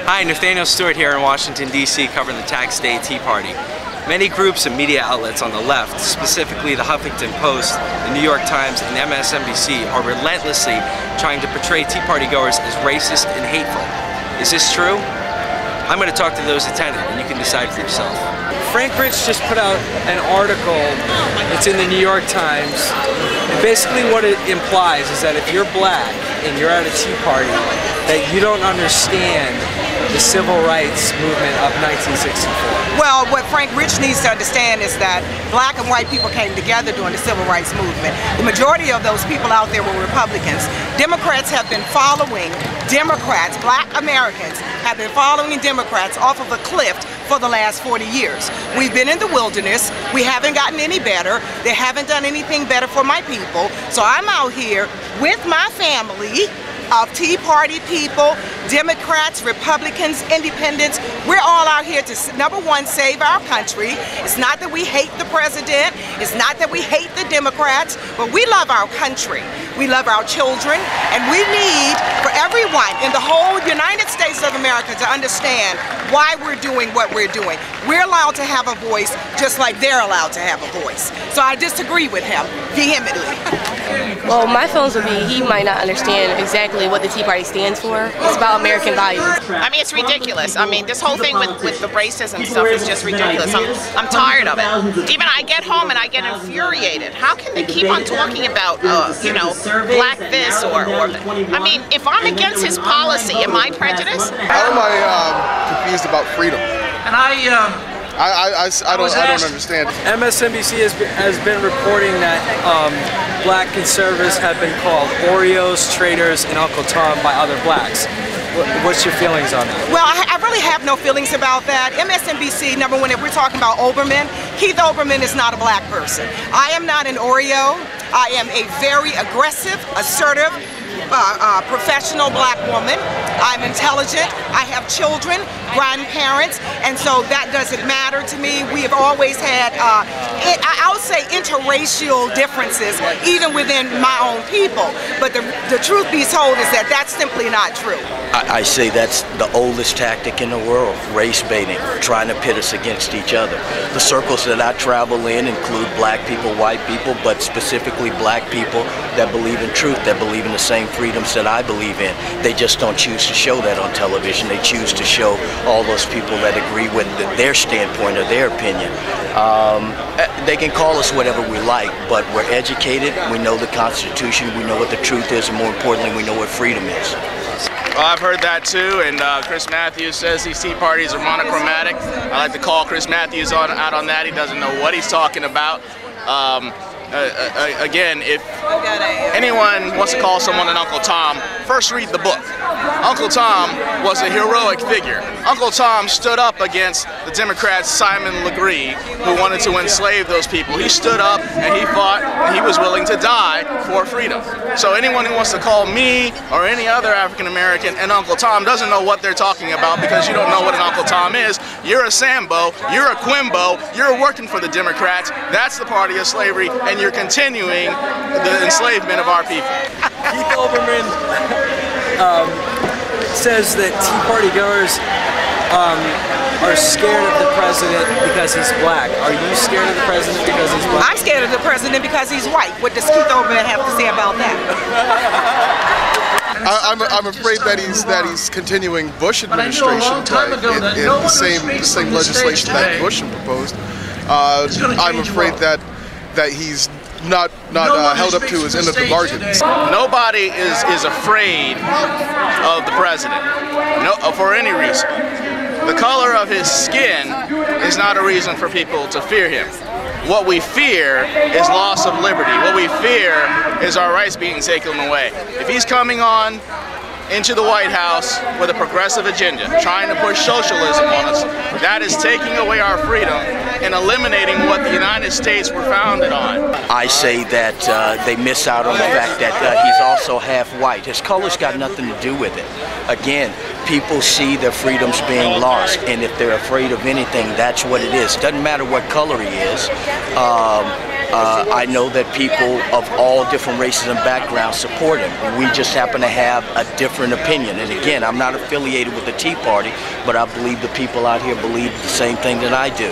Hi, Nathaniel Stewart here in Washington, D.C. covering the tax day Tea Party. Many groups and media outlets on the left, specifically the Huffington Post, the New York Times, and MSNBC, are relentlessly trying to portray Tea Party goers as racist and hateful. Is this true? I'm going to talk to those attending, and you can decide for yourself. Frank Rich just put out an article, it's in the New York Times, and basically what it implies is that if you're black and you're at a Tea Party, that you don't understand the civil rights movement of 1964. Well, what Frank Rich needs to understand is that black and white people came together during the civil rights movement. The majority of those people out there were Republicans. Democrats have been following Democrats, black Americans have been following Democrats off of a cliff for the last 40 years. We've been in the wilderness. We haven't gotten any better. They haven't done anything better for my people. So I'm out here with my family of Tea Party people, Democrats, Republicans, Independents. We're all out here to, number one, save our country. It's not that we hate the president. It's not that we hate the Democrats, but we love our country. We love our children, and we need for everyone in the whole United States of America to understand why we're doing what we're doing. We're allowed to have a voice just like they're allowed to have a voice. So I disagree with him vehemently. Well, my feelings would be he might not understand exactly what the Tea Party stands for. It's about American values. I mean, it's ridiculous. I mean, this whole thing with the racism stuff is just ridiculous. I'm tired of it. Even I get home and I get infuriated. How can they keep on talking about, you know, black this or I mean, if I'm against his policy, am I prejudiced? How am I confused about freedom? And I don't understand. MSNBC has been reporting that black conservatives have been called Oreos, traitors, and Uncle Tom by other blacks. What's your feelings on that? Well, I really have no feelings about that. MSNBC, number one, if we're talking about Olbermann, Keith Olbermann is not a black person. I am not an Oreo. I am a very aggressive, assertive, professional black woman. I'm intelligent. I have children, grandparents, and so that doesn't matter to me. We have always had, I would say, interracial differences, even within my own people. But the truth be told is that that's simply not true. I say that's the oldest tactic in the world, race baiting, trying to pit us against each other. The circles that I travel in include black people, white people, but specifically black people that believe in truth, that believe in the same freedoms that I believe in. They just don't choose to show that on television. They choose to show all those people that agree with their standpoint or their opinion. They can call us whatever we like, but we're educated, we know the Constitution, we know what the truth is, and more importantly, we know what freedom is. Well, I've heard that too, and Chris Matthews says these Tea Parties are monochromatic. I like to call Chris Matthews out on that. He doesn't know what he's talking about. Again, if anyone wants to call someone an Uncle Tom, first read the book. Uncle Tom was a heroic figure. Uncle Tom stood up against the Democrat Simon Legree, who wanted to enslave those people. He stood up and he fought, and he was willing to die for freedom. So anyone who wants to call me or any other African American an Uncle Tom doesn't know what they're talking about, because you don't know what an Uncle Tom is. You're a Sambo, you're a Quimbo, you're working for the Democrats. That's the party of slavery, and you're continuing the enslavement of our people. Keith Olbermann says that Tea Party goers are scared of the president because he's black. Are you scared of the president because he's black? I'm scared of the president because he's white. What does Keith Olbermann have to say about that? I'm afraid that he's continuing Bush administration in the same legislation that Bush proposed. I'm afraid that he's not held up to his end of the bargain. Nobody is afraid of the president, for any reason. The color of his skin is not a reason for people to fear him. What we fear is loss of liberty. What we fear is our rights being taken away. If he's coming on into the White House with a progressive agenda, trying to push socialism on us, that is taking away our freedom and eliminating what the United States were founded on. I say that they miss out on the fact that he's also half white. His color's got nothing to do with it. Again, people see their freedoms being lost, and if they're afraid of anything, that's what it is. Doesn't matter what color he is. I know that people of all different races and backgrounds support him. We just happen to have a different opinion. And again, I'm not affiliated with the Tea Party, but I believe the people out here believe the same thing that I do.